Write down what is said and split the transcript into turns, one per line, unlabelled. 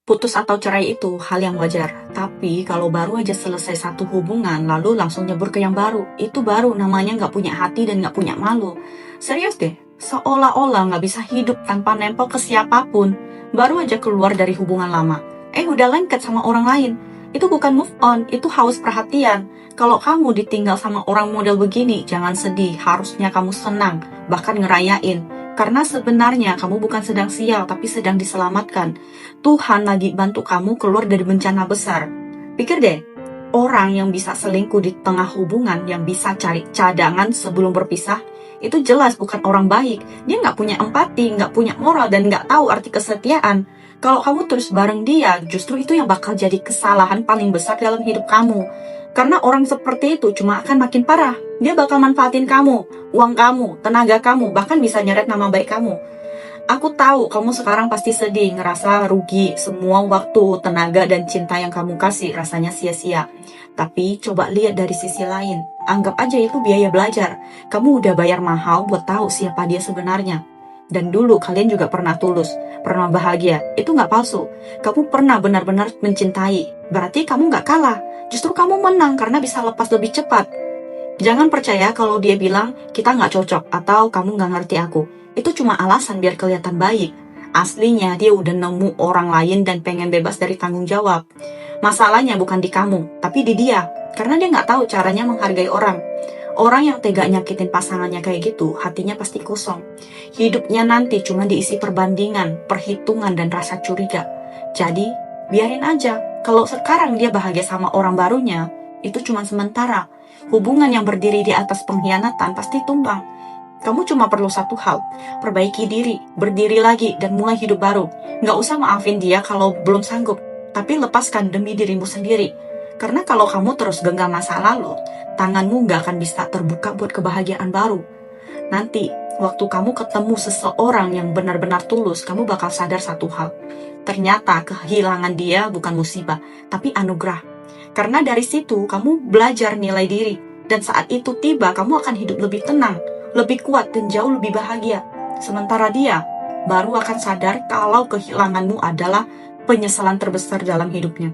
Putus atau cerai itu hal yang wajar. Tapi kalau baru aja selesai satu hubungan, lalu langsung nyebur ke yang baru, itu baru namanya nggak punya hati dan nggak punya malu. Serius deh, seolah-olah nggak bisa hidup tanpa nempel ke siapapun. Baru aja keluar dari hubungan lama. Udah lengket sama orang lain. Itu bukan move on, itu haus perhatian. Kalau kamu ditinggal sama orang model begini, jangan sedih. Harusnya kamu senang, bahkan ngerayain. Karena sebenarnya kamu bukan sedang sial, tapi sedang diselamatkan. Tuhan lagi bantu kamu keluar dari bencana besar. Pikir deh, orang yang bisa selingkuh di tengah hubungan, yang bisa cari cadangan sebelum berpisah, itu jelas bukan orang baik. Dia nggak punya empati, nggak punya moral, dan nggak tahu arti kesetiaan. Kalau kamu terus bareng dia, justru itu yang bakal jadi kesalahan paling besar dalam hidup kamu. Karena orang seperti itu cuma akan makin parah. Dia bakal manfaatin kamu, uang kamu, tenaga kamu, bahkan bisa nyeret nama baik kamu. Aku tahu kamu sekarang pasti sedih, ngerasa rugi, semua waktu, tenaga, dan cinta yang kamu kasih rasanya sia-sia. Tapi coba lihat dari sisi lain, anggap aja itu biaya belajar. Kamu udah bayar mahal buat tahu siapa dia sebenarnya. Dan dulu kalian juga pernah tulus, pernah bahagia, itu nggak palsu. Kamu pernah benar-benar mencintai, berarti kamu nggak kalah. Justru kamu menang karena bisa lepas lebih cepat. Jangan percaya kalau dia bilang kita nggak cocok atau kamu nggak ngerti aku. Itu cuma alasan biar kelihatan baik. Aslinya dia udah nemu orang lain dan pengen bebas dari tanggung jawab. Masalahnya bukan di kamu, tapi di dia. Karena dia nggak tahu caranya menghargai orang. Orang yang tega nyakitin pasangannya kayak gitu, hatinya pasti kosong. Hidupnya nanti cuma diisi perbandingan, perhitungan, dan rasa curiga. Jadi, biarin aja. Kalau sekarang dia bahagia sama orang barunya, itu cuma sementara. Hubungan yang berdiri di atas pengkhianatan pasti tumbang. Kamu cuma perlu satu hal, perbaiki diri, berdiri lagi, dan mulai hidup baru. Nggak usah maafin dia kalau belum sanggup, tapi lepaskan demi dirimu sendiri. Karena kalau kamu terus genggam masa lalu, tanganmu nggak akan bisa terbuka buat kebahagiaan baru. Nanti, waktu kamu ketemu seseorang yang benar-benar tulus, kamu bakal sadar satu hal. Ternyata kehilangan dia bukan musibah, tapi anugerah. Karena dari situ, kamu belajar nilai diri. Dan saat itu tiba, kamu akan hidup lebih tenang, lebih kuat, dan jauh lebih bahagia. Sementara dia, baru akan sadar kalau kehilanganmu adalah penyesalan terbesar dalam hidupnya.